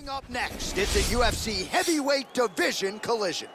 Coming up next, it's a UFC heavyweight division collision.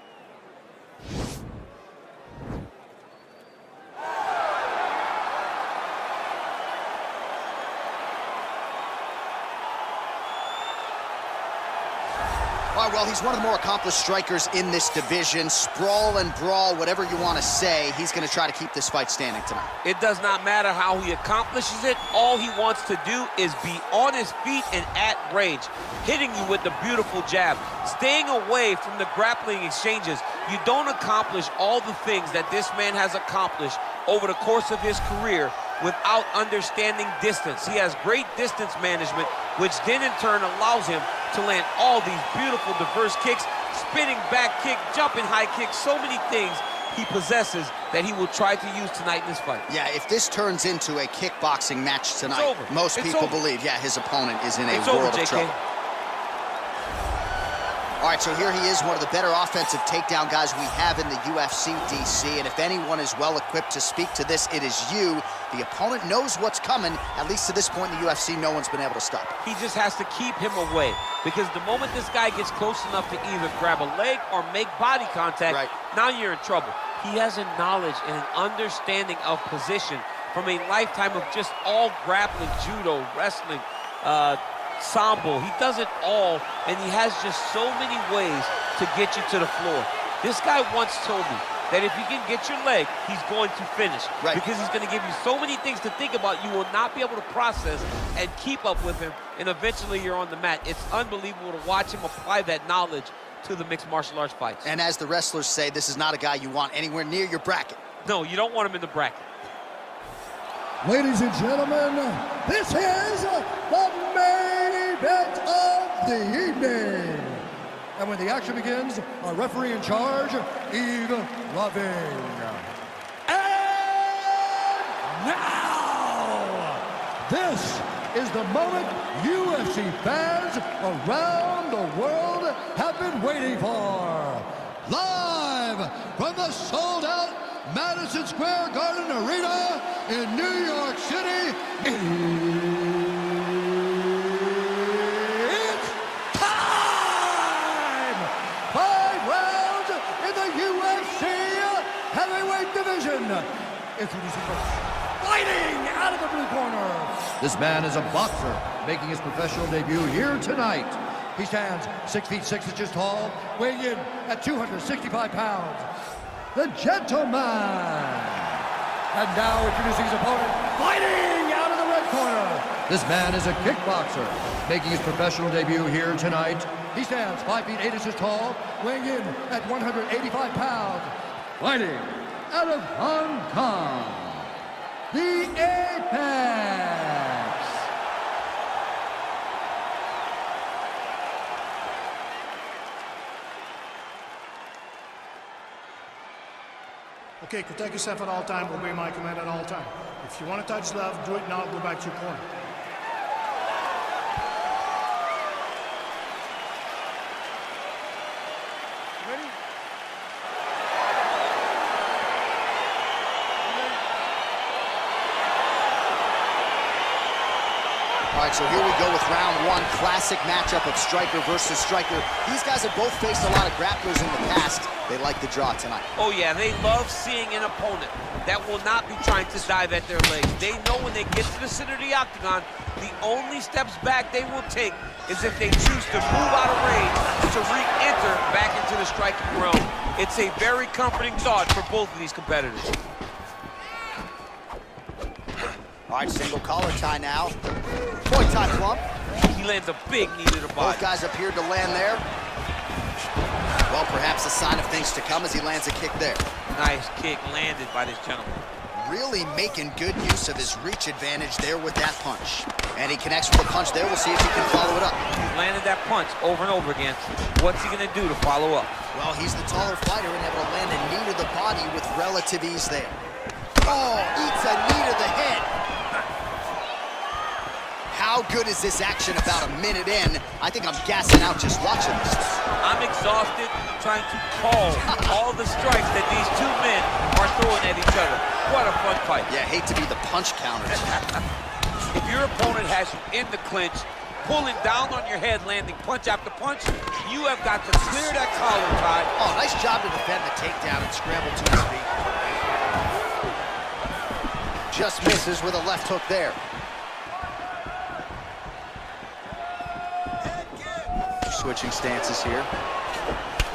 All right, well, he's one of the more accomplished strikers in this division. Sprawl and brawl, whatever you want to say, he's going to try to keep this fight standing tonight. It does not matter how he accomplishes it. All he wants to do is be on his feet and at range, hitting you with the beautiful jab, staying away from the grappling exchanges. You don't accomplish all the things that this man has accomplished over the course of his career without understanding distance. He has great distance management, which then in turn allows him to land all these beautiful diverse kicks, spinning back kick, jumping high kick, so many things he possesses that he will try to use tonight in this fight. Yeah, if this turns into a kickboxing match tonight, most people believe, yeah, his opponent is in a world of trouble. All right, so here he is, one of the better offensive takedown guys we have in the UFC, DC, and if anyone is well-equipped to speak to this, it is you. The opponent knows what's coming. At least to this point in the UFC, no one's been able to stop him. He just has to keep him away, because the moment this guy gets close enough to either grab a leg or make body contact, now you're in trouble. He has a knowledge and an understanding of position from a lifetime of just all grappling, judo, wrestling, sambo. He does it all, and he has just so many ways to get you to the floor. This guy once told me that if you can get your leg, he's going to finish. Because he's going to give you so many things to think about, you will not be able to process and keep up with him, and eventually you're on the mat. It's unbelievable to watch him apply that knowledge to the mixed martial arts fights. And as the wrestlers say, this is not a guy you want anywhere near your bracket. No, you don't want him in the bracket. Ladies and gentlemen, this is the main event of the evening. And when the action begins, our referee in charge, Yves Loving. And now, this is the moment UFC fans around the world have been waiting for. Live from the sold-out Madison Square Garden Arena in New York City, it's time! 5 rounds in the UFC heavyweight division. Introducing first, fighting out of the blue corner. This man is a boxer, making his professional debut here tonight. He stands 6 feet 6 inches tall, weighing in at 265 pounds. The gentleman. And now introducing his opponent, fighting out of the red corner. This man is a kickboxer, making his professional debut here tonight. He stands 5 feet 8 inches tall, weighing in at 185 pounds. Fighting out of Hong Kong, the Apex. Okay, protect yourself at all time, obey my command at all time. If you want to touch love, do it now, go back to your corner. Ready? All right, so here we go with round one. Classic matchup of striker versus striker. These guys have both faced a lot of grapplers in the past. They like the draw tonight. Oh, yeah, they love seeing an opponent that will not be trying to dive at their legs. They know when they get to the center of the octagon, the only steps back they will take is if they choose to move out of range to re-enter back into the striking realm. It's a very comforting thought for both of these competitors. All right, single collar tie now. Muay Thai plump. He lands a big knee to the body. Both guys appeared to land there. Well, perhaps a sign of things to come as he lands a kick there. Nice kick landed by this gentleman. Really making good use of his reach advantage there with that punch. And he connects with a punch there. We'll see if he can follow it up. He's landed that punch over and over again. What's he gonna do to follow up? Well, he's the taller fighter and able to land a knee to the body with relative ease there. Oh, eats a knee to the head. How good is this action about a minute in? I think I'm gassing out just watching this. I'm exhausted trying to call all the strikes that these two men are throwing at each other. What a fun fight. Yeah, hate to be the punch counter. If your opponent has you in the clinch, pulling down on your head, landing punch after punch. You have got to clear that collar tie. Oh, nice job to defend the takedown and scramble to his feet. Just misses with a left hook there. Switching stances here.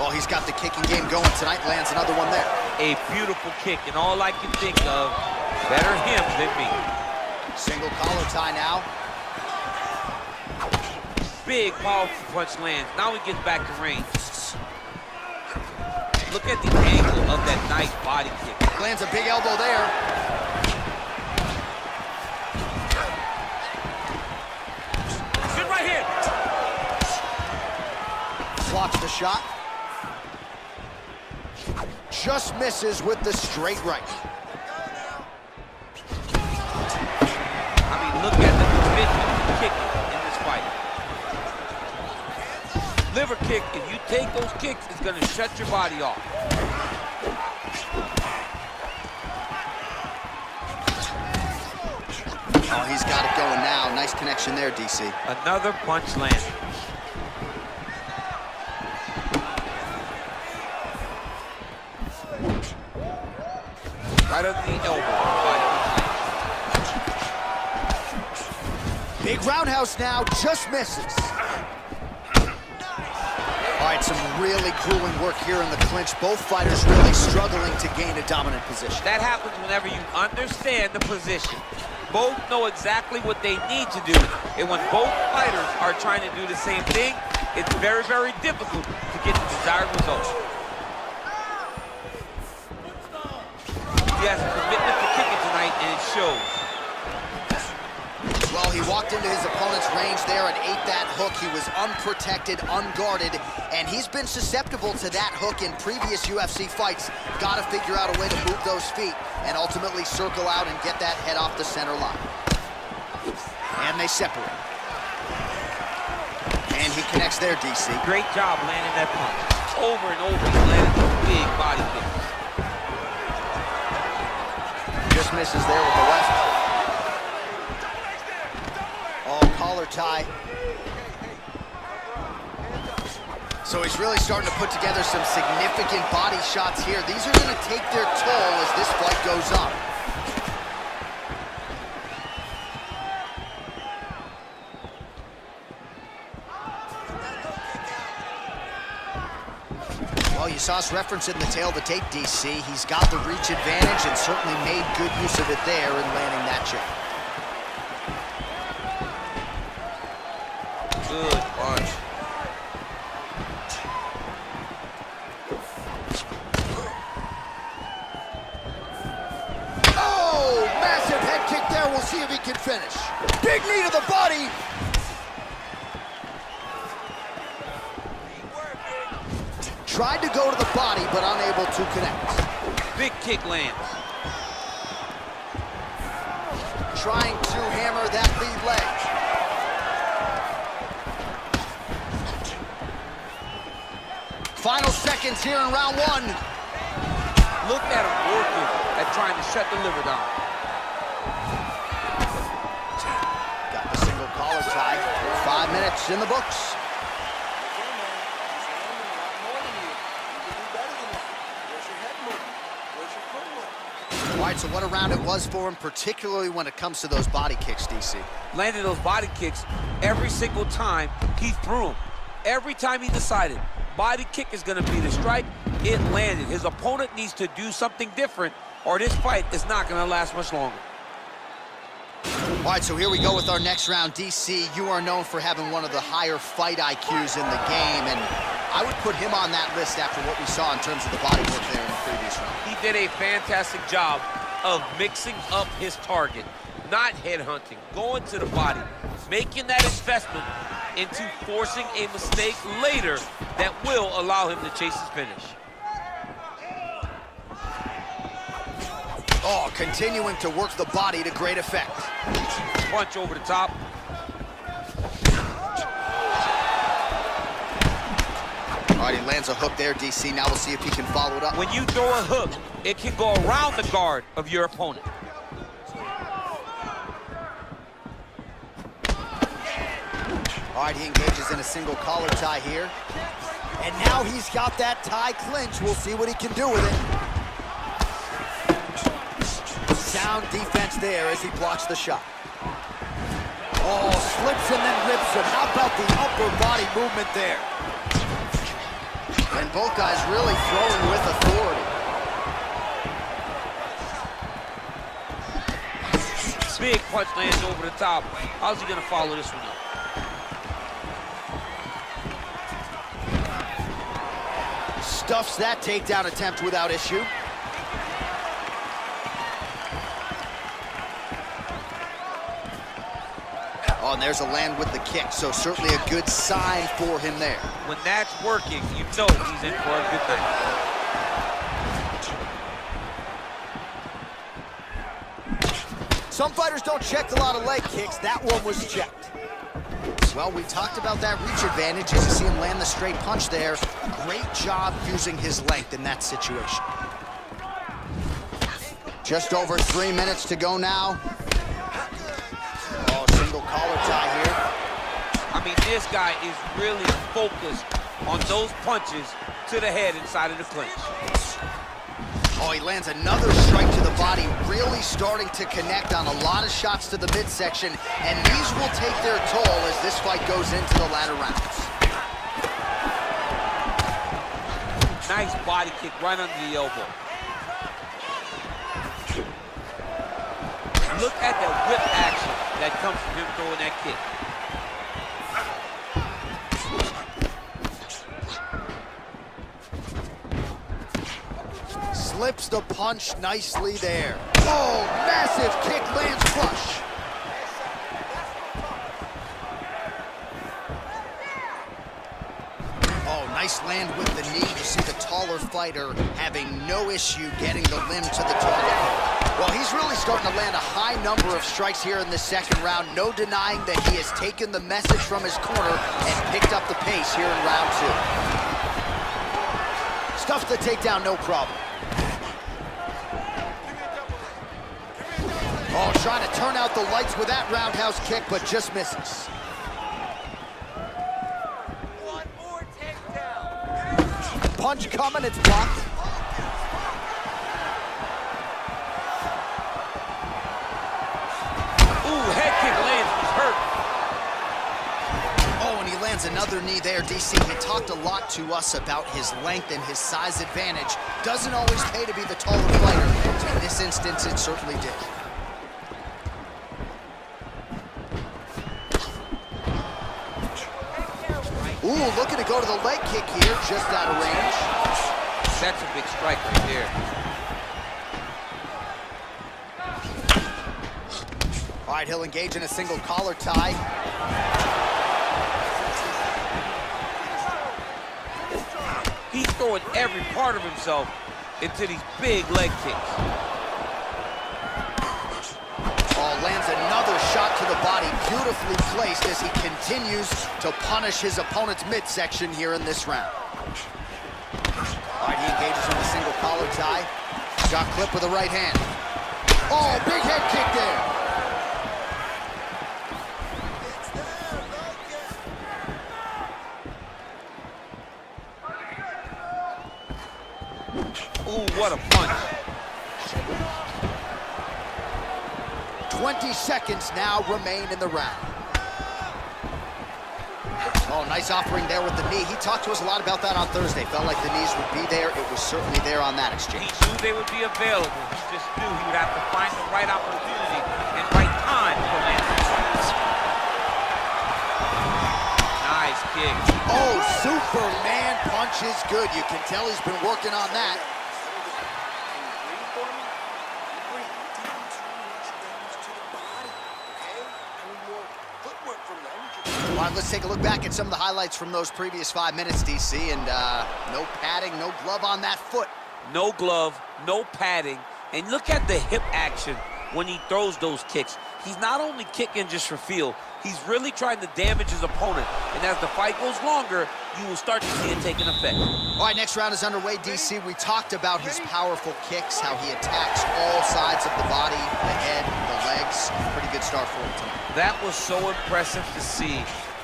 Well, he's got the kicking game going tonight. Lands another one there. A beautiful kick, and all I can think of, better him than me. Single collar tie now. Big, powerful punch lands. Now he gets back to range. Look at the angle of that nice body kick. Lands a big elbow there. Good right here. Blocks the shot. Just misses with the straight right. I mean, look at the division of kicking in this fight. Liver kick, if you take those kicks, it's going to shut your body off. Oh, he's got it going now. Nice connection there, DC. Another punch landed. Right under the elbow. Big roundhouse now, just misses. All right, some really grueling work here in the clinch. Both fighters really struggling to gain a dominant position. That happens whenever you understand the position. Both know exactly what they need to do. And when both fighters are trying to do the same thing, it's very, very difficult to get the desired result. He has a commitment to kicking tonight, and it shows. Well, he walked into his opponent's range there and ate that hook. He was unprotected, unguarded, and he's been susceptible to that hook in previous UFC fights. Got to figure out a way to move those feet and ultimately circle out and get that head off the center line. And they separate. And he connects there, DC. Great job landing that punch. Over and over, he landed those big body kicks. Just misses there with the left. Oh, collar tie. So he's really starting to put together some significant body shots here. These are going to take their toll as this fight goes on. Well, you saw us referencing the tail of the tape, DC. He's got the reach advantage and certainly made good use of it there in landing that jab. Good punch. Oh, massive head kick there. We'll see if he can finish. Big knee to the body. Tried to go to the body, but unable to connect. Big kick lands. Trying to hammer that lead leg. Final seconds here in round one. Look at him working at trying to shut the liver down. Got the single collar tie. 5 minutes in the books. All right, so what a round it was for him, particularly when it comes to those body kicks, DC. Landed those body kicks every single time he threw them. Every time he decided body kick is going to be the strike, it landed. His opponent needs to do something different, or this fight is not going to last much longer. All right, so here we go with our next round. DC, you are known for having one of the higher fight IQs in the game, and I would put him on that list after what we saw in terms of the body work there in the previous round. He did a fantastic job of mixing up his target, not headhunting, going to the body, making that investment into forcing a mistake later that will allow him to chase his finish. Oh, continuing to work the body to great effect. Punch over the top. All right, he lands a hook there, DC. Now we'll see if he can follow it up. When you throw a hook, it can go around the guard of your opponent. All right, he engages in a single collar tie here. And now he's got that tie clinch. We'll see what he can do with it. Sound defense there as he blocks the shot. Oh, slips and then rips him. How about the upper body movement there? And both guys really throwing with authority. Big punch lands over the top. How's he gonna follow this one up? Stuffs that takedown attempt without issue. Oh, and there's a land with the kick, so certainly a good sign for him there. When that's working, you know he's in for a good night. Some fighters don't check a lot of leg kicks. That one was checked. Well, we talked about that reach advantage as you see him land the straight punch there. Great job using his length in that situation. Just over 3 minutes to go now. Oh, single collar tie here. I mean, this guy is really focused on those punches to the head inside of the clinch. Oh, he lands another strike to the body, really starting to connect on a lot of shots to the midsection, and these will take their toll as this fight goes into the latter rounds. Nice body kick right under the elbow. Look at the whip action that comes from him throwing that kick. Slips the punch nicely there. Oh, massive kick lands flush. Oh, nice land with the knee. You see the taller fighter having no issue getting the limb to the target. Well, he's really starting to land a high number of strikes here in the second round. No denying that he has taken the message from his corner and picked up the pace here in round two. Stuffs the takedown, no problem. Oh, trying to turn out the lights with that roundhouse kick, but just misses. One more takedown. Punch coming, it's blocked. Ooh, head kick lands, he's hurt. Oh, and he lands another knee there, DC. He talked a lot to us about his length and his size advantage. Doesn't always pay to be the taller fighter. In this instance, it certainly did. Ooh, looking to go to the leg kick here, just out of range. That's a big strike right there. All right, he'll engage in a single collar tie. He's throwing every part of himself into these big leg kicks. Lands another shot to the body, beautifully placed as he continues to punish his opponent's midsection here in this round. All right, he engages in a single collar tie. Shot clip with the right hand. Oh, big head kick there. Ooh, what a punch. 20 seconds now remain in the round. Oh, nice offering there with the knee. He talked to us a lot about that on Thursday. Felt like the knees would be there. It was certainly there on that exchange. He knew they would be available. He just knew he would have to find the right opportunity and right time for landing. Nice kick. Oh, Superman punch is good. You can tell he's been working on that. All right, let's take a look back at some of the highlights from those previous 5 minutes, DC, and no padding, no glove on that foot. No glove, no padding, and look at the hip action when he throws those kicks. He's not only kicking just for feel, he's really trying to damage his opponent, and as the fight goes longer, you will start to see it taking effect. All right, next round is underway, DC. We talked about his powerful kicks, how he attacks all sides of the body, the head, the legs. Pretty good start for him tonight. That was so impressive to see.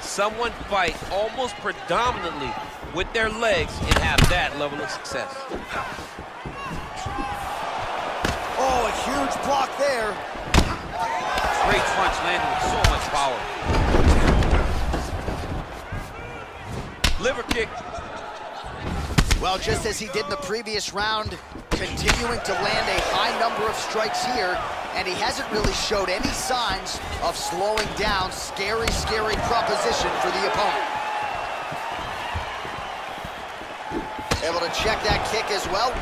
someone fight almost predominantly with their legs and have that level of success. Oh, a huge block there. Great punch landed with so much power. Liver kick. Well, just as he did in the previous round, continuing to land a high number of strikes here, and he hasn't really showed any signs of slowing down. Scary, scary proposition for the opponent. Able to check that kick as well.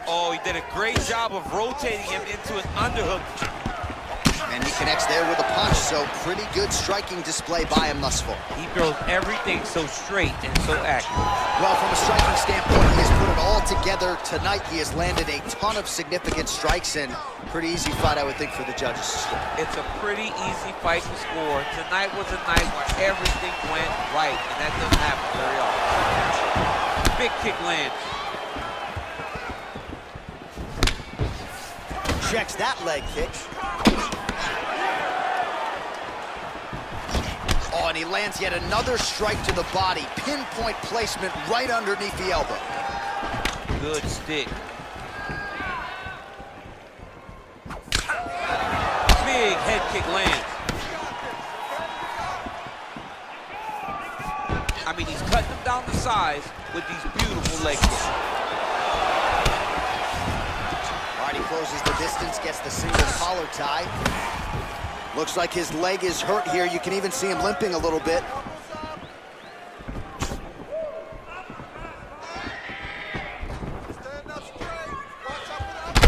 Oh, he did a great job of rotating him into an underhook. And he connects there with a punch, so pretty good striking display by him thus far. He throws everything so straight and so accurate. Well, from a striking standpoint, he has put it all together tonight. He has landed a ton of significant strikes, and pretty easy fight, I would think, for the judges to score. It's a pretty easy fight to score. Tonight was a night where everything went right, and that doesn't happen very often. Big kick lands. Checks that leg kick. Oh, and he lands yet another strike to the body. Pinpoint placement right underneath the elbow. Good stick. Big head kick lands. I mean, he's cutting them down to size with these beautiful leg kicks. All right, he closes the distance, gets the single collar tie. Looks like his leg is hurt here. You can even see him limping a little bit.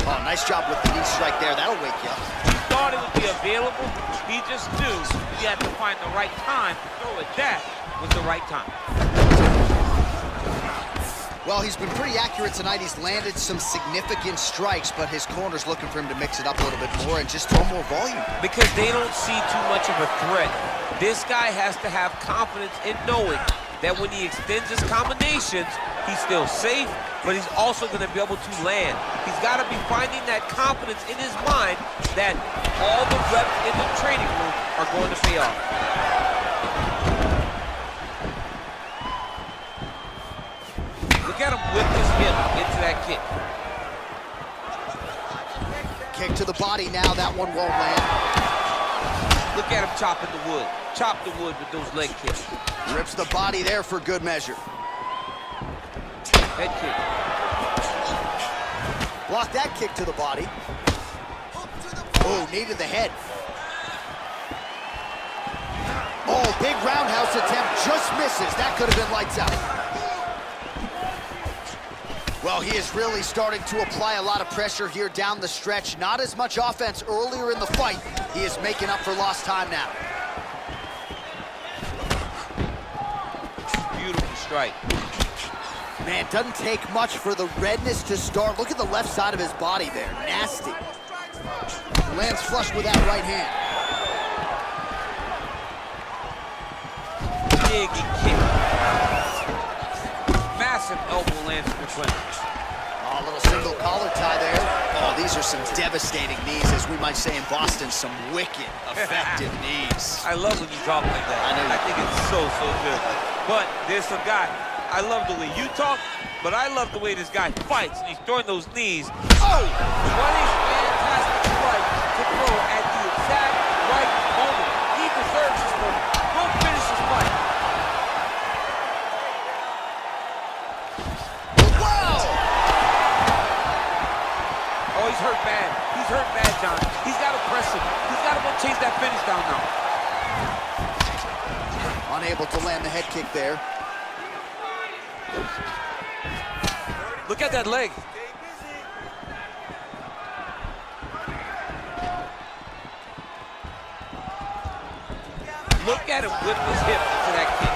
Oh, nice job with the knee strike there. That'll wake you up. He thought it would be available. He just knew he had to find the right time to throw it. That was the right time. Well, he's been pretty accurate tonight. He's landed some significant strikes, but his corner's looking for him to mix it up a little bit more and just throw more volume. Because they don't see too much of a threat. This guy has to have confidence in knowing that when he extends his combinations, he's still safe, but he's also going to be able to land. He's got to be finding that confidence in his mind that all the reps in the training room are going to pay off. Look at him whip his hip into that kick. Kick to the body now. That one won't land. Look at him chopping the wood. Chop the wood with those leg kicks. Rips the body there for good measure. Head kick. Block that kick to the body. Oh, knee to the head. Oh, big roundhouse attempt just misses. That could have been lights out. Well, he is really starting to apply a lot of pressure here down the stretch. Not as much offense earlier in the fight. He is making up for lost time now. Beautiful strike. Man, doesn't take much for the redness to start. Look at the left side of his body there. Nasty. Lands flush with that right hand. Big kick. Massive elbow lands from the front. Oh, a little single collar tie there. Oh, these are some devastating knees, as we might say in Boston, some wicked, effective knees. I love when you talk like that. I think it's so good. But there's some guy, I love the way you talk, but I love the way this guy fights, and he's throwing those knees. Oh! What a fantastic strike to throw at the exact right moment. He deserves this moment. Go finish this fight. Oh, he's hurt bad. He's hurt bad, John. He's got to press him. He's got to go chase that finish down now. Unable to land the head kick there. Look at that leg. Look at him whip his hip into that kick.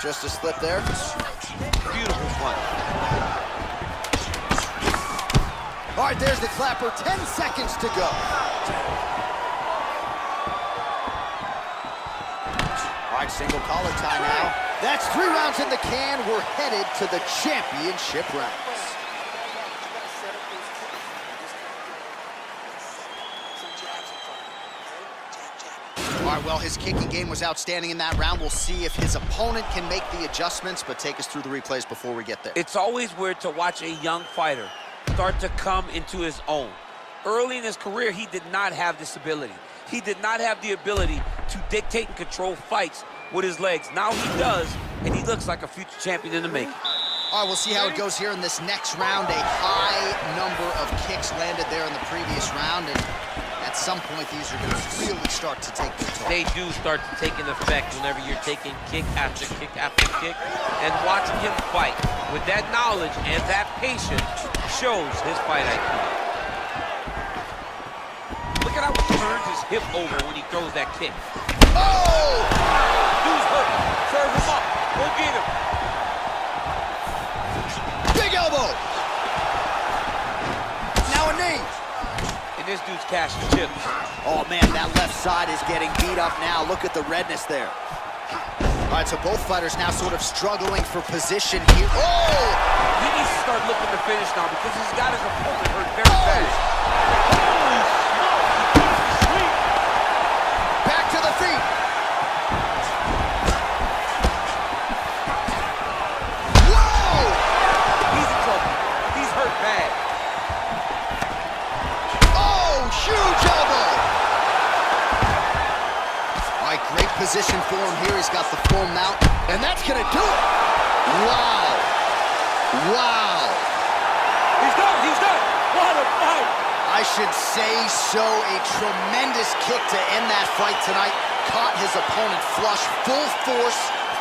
Just a slip there. Beautiful punch. All right, there's the clapper. 10 seconds to go. All right, single collar tie now. That's 3 rounds in the can. We're headed to the championship rounds. All right, well, his kicking game was outstanding in that round. We'll see if his opponent can make the adjustments, but take us through the replays before we get there. It's always weird to watch a young fighter start to come into his own. Early in his career, he did not have this ability. He did not have the ability to dictate and control fights with his legs. Now he does, and he looks like a future champion in the making. All right, we'll see how it goes here in this next round. A high number of kicks landed there in the previous round, and at some point, these are going to really start to take control. They do start to take an effect whenever you're taking kick after kick after kick, and watching him fight with that knowledge and that patience shows his fight IQ. Look at how he turns his hip over when he throws that kick. Oh! Dude's hurt. Serve him up. Go get him. Big elbow! Now a knee. And this dude's cashing chips. Oh, man, that left side is getting beat up now. Look at the redness there. All right, so both fighters now sort of struggling for position here. Oh! He needs to start looking to finish now because he's got his opponent hurt very bad. Holy smoke! Back to the feet. Whoa! He's in trouble. He's hurt bad. Oh, huge elbow! All right, great position for him here. He's got the full mount, and that's gonna do it. Wow. Wow. He's done. He's done. What a fight. I should say so. A tremendous kick to end that fight tonight. Caught his opponent flush, full force,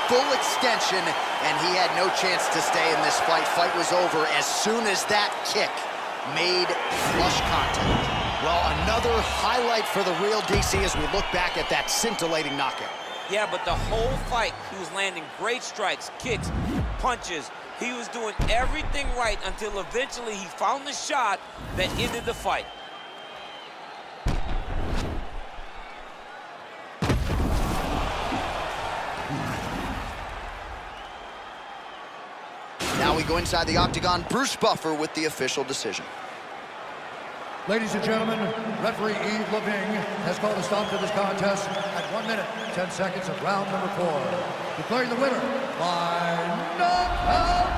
full extension, and he had no chance to stay in this fight. Fight was over as soon as that kick made flush contact. Well, another highlight for the real DC as we look back at that scintillating knockout. Yeah, but the whole fight, he was landing great strikes, kicks, punches. He was doing everything right until eventually he found the shot that ended the fight. Now we go inside the octagon. Bruce Buffer with the official decision. Ladies and gentlemen, referee Yves Leving has called a stop to this contest at 1 minute, 10 seconds of round number 4. Declaring the winner by knockout,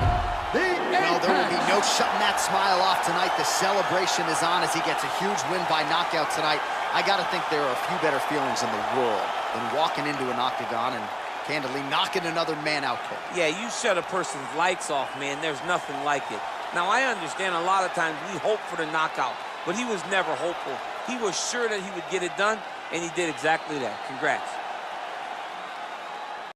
the Well, there will be Apex. no shutting that smile off tonight. The celebration is on as he gets a huge win by knockout tonight. I got to think there are a few better feelings in the world than walking into an octagon and candidly knocking another man out cold. Yeah, you shut a person's lights off, man. There's nothing like it. Now, I understand a lot of times we hope for the knockout, but he was never hopeful. He was sure that he would get it done, and he did exactly that. Congrats.